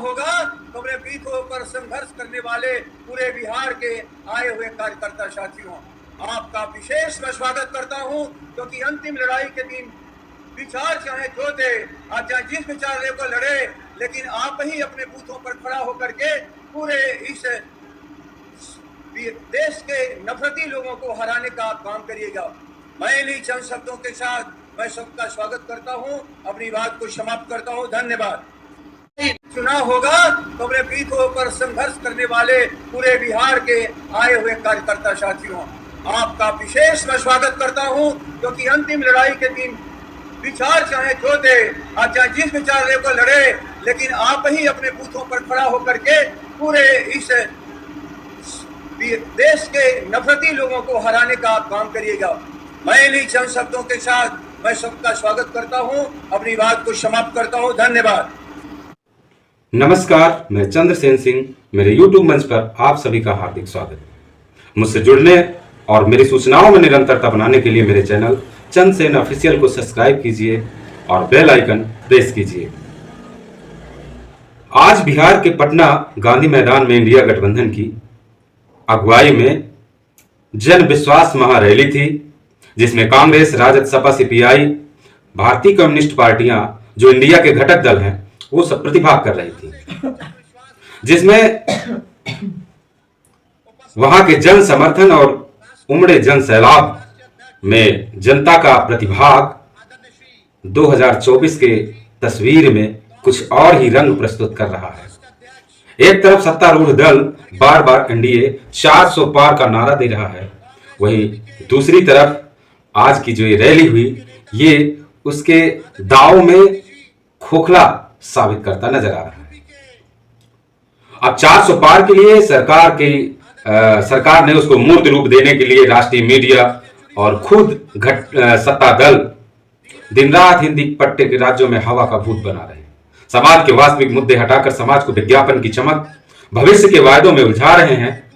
होगा तो अपने पीठों पर संघर्ष करने वाले पूरे बिहार के आए हुए कार्यकर्ता साथियों, आपका विशेष मैं स्वागत करता हूं, क्योंकि अंतिम लड़ाई के दिन विचार चाहे जो थे, आप चाहे जिस विचार लेकर लड़े, लेकिन आप ही अपने बूथों पर खड़ा होकर के पूरे इस देश के नफरती लोगों को हराने का आप काम करिएगा। मैं इन्हीं चंद शब्दों के साथ मैं सबका स्वागत करता हूं, अपनी बात को समाप्त करता हूं। धन्यवाद। चुनाव होगा तो अपने पीठों पर संघर्ष करने वाले पूरे बिहार के आए हुए कार्यकर्ता साथियों, आपका विशेष मैं स्वागत करता हूं, क्योंकि अंतिम लड़ाई के दिन विचार चाहे जो थे, आप चाहे जिस विचार लेकर लड़े, लेकिन आप ही अपने बूथों पर खड़ा होकर के पूरे इस देश के नफरती लोगों को हराने का आप काम करिएगा। मैं इन्हीं चंद शब्दों के साथ मैं सबका स्वागत करता हूं, अपनी बात को समाप्त करता हूं। धन्यवाद। नमस्कार, मैं चंद्रसेन सिंह। मेरे YouTube मंच पर आप सभी का हार्दिक स्वागत। मुझसे जुड़ने और मेरी सूचनाओं में निरंतरता बनाने के लिए मेरे चैनल चंद्रसेन ऑफिशियल को सब्सक्राइब कीजिए और बेल आइकन प्रेस कीजिए। आज बिहार के पटना गांधी मैदान में इंडिया गठबंधन की अगुवाई में जन विश्वास महारैली थी, जिसमें कांग्रेस, राजद, सपा, सीपीआई, भारतीय कम्युनिस्ट पार्टियां जो इंडिया के घटक दल हैं वो सब प्रतिभाग कर रही थी, जिसमें वहां के जन समर्थन और उमड़े जन सैलाब में जनता का प्रतिभाग 2024 के तस्वीर में कुछ और ही रंग प्रस्तुत कर रहा है। एक तरफ सत्तारूढ़ दल बार बार एनडीए 400 पार का नारा दे रहा है, वहीं दूसरी तरफ आज की जो ये रैली हुई ये उसके दाव में खोखला साबित करता नजर आ रहा है। अब 400 पार के लिए सरकार ने उसको मूर्त रूप देने के लिए राष्ट्रीय मीडिया और खुद सत्ता दल दिन रात हिंदी पट्टे के राज्यों में हवा का भूत बना रहे हैं। समाज के वास्तविक मुद्दे हटाकर समाज को विज्ञापन की चमक, भविष्य के वायदों में उलझा रहे हैं।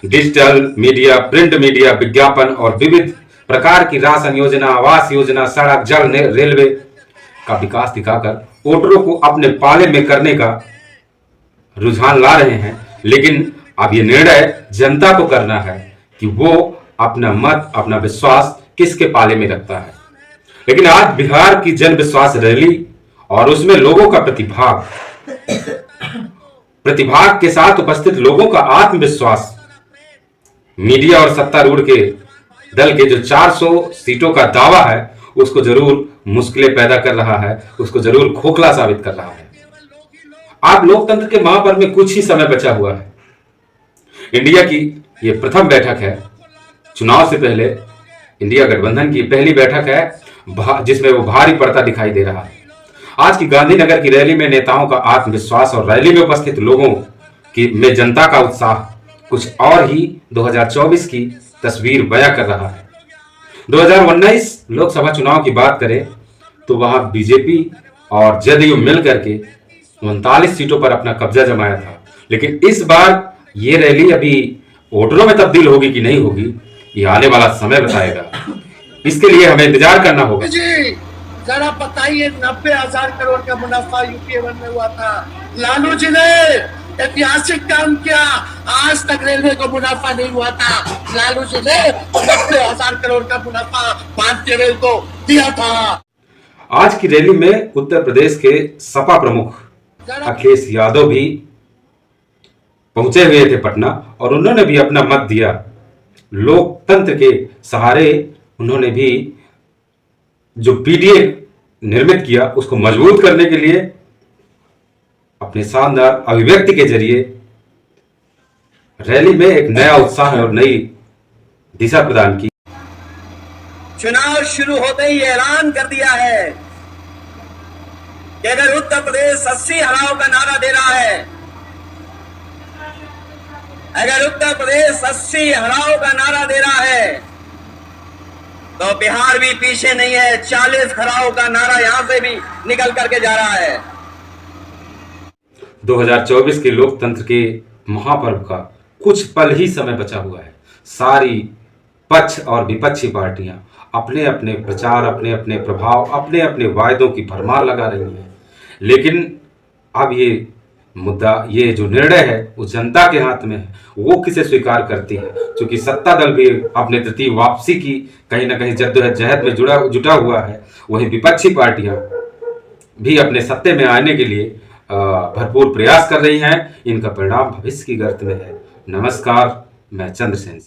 डिजिटल मीडिया, प्रिंट मीडिया, विज्ञापन और विविध प्रकार की राशन योजना, आवास योजना, सड़क, जल, रेलवे का विकास दिखाकर वोटरों को अपने पाले में करने का रुझान ला रहे हैं। लेकिन अब ये निर्णय जनता को करना है कि वो अपना मत, अपना विश्वास किसके पाले में रखता है। लेकिन आज बिहार की जन विश्वास रैली और उसमें लोगों का प्रतिभाग के साथ उपस्थित लोगों का आत्मविश्वास मीडिया और सत्तारूढ़ के दल के जो 400 सीटों का दावा है उसको जरूर मुश्किलें पैदा कर रहा है, उसको जरूर खोखला साबित कर रहा है। आज लोकतंत्र के महापर्व में कुछ ही समय बचा हुआ है। इंडिया की ये प्रथम बैठक है, चुनाव से पहले इंडिया गठबंधन की पहली बैठक है जिसमें वो भारी पड़ता दिखाई दे रहा है। आज की गांधीनगर की रैली में नेताओं का आत्मविश्वास और रैली में उपस्थित लोगों में जनता का उत्साह कुछ और ही 2024 की तस्वीर बयां कर रहा है। 2019 लोकसभा चुनाव की बात करें तो वहां बीजेपी और जदयू मिलकर के 39 सीटों पर अपना कब्जा जमाया था। लेकिन इस बार ये रैली अभी वोटरों में तब्दील होगी कि नहीं होगी, ये आने वाला समय बताएगा। इसके लिए हमें इंतजार करना होगा। जी जरा बताइए, 90,000 करोड़ का मुनाफा यूपीए 1 में हुआ था। लालू जी ने ऐतिहासिक काम किया, आज तक रेलवे को मुनाफा नहीं हुआ था। लालू जी ने 90,000 करोड़ का मुनाफा भारतीय रेल को दिया था। आज की रैली में उत्तर प्रदेश के सपा प्रमुख अखिलेश यादव भी पहुंचे हुए थे पटना और उन्होंने भी अपना मत दिया। लोकतंत्र के सहारे उन्होंने भी जो पीडीए निर्मित किया उसको मजबूत करने के लिए अपने शानदार अभिव्यक्ति के जरिए रैली में एक नया उत्साह और नई दिशा प्रदान की। चुनाव शुरू होते ही ऐलान कर दिया है कि अगर उत्तर प्रदेश 80 हराओ का नारा दे रहा है, अगर उत्तर प्रदेश 80 हराओ का नारा दे रहा है तो बिहार भी पीछे नहीं है। 40 हराओ का नारा यहां से भी निकल करके जा रहा है। 2024 के लोकतंत्र के महापर्व का कुछ पल ही समय बचा हुआ है। सारी पक्ष और विपक्षी पार्टियां अपने अपने प्रचार, अपने अपने प्रभाव, अपने अपने वायदों की भरमार लगा रही हैं। लेकिन अब ये मुद्दा ये जो निर्णय है वो जनता के हाथ में है, वो किसे स्वीकार करती है। क्योंकि सत्ता दल भी अपने तृतीय वापसी की कहीं ना कहीं जद्दोजहद में जुटा हुआ है, वहीं विपक्षी पार्टियां भी अपने सत्ते में आने के लिए भरपूर प्रयास कर रही हैं। इनका परिणाम भविष्य की गर्त में है। नमस्कार, मैं चंद्रसेन।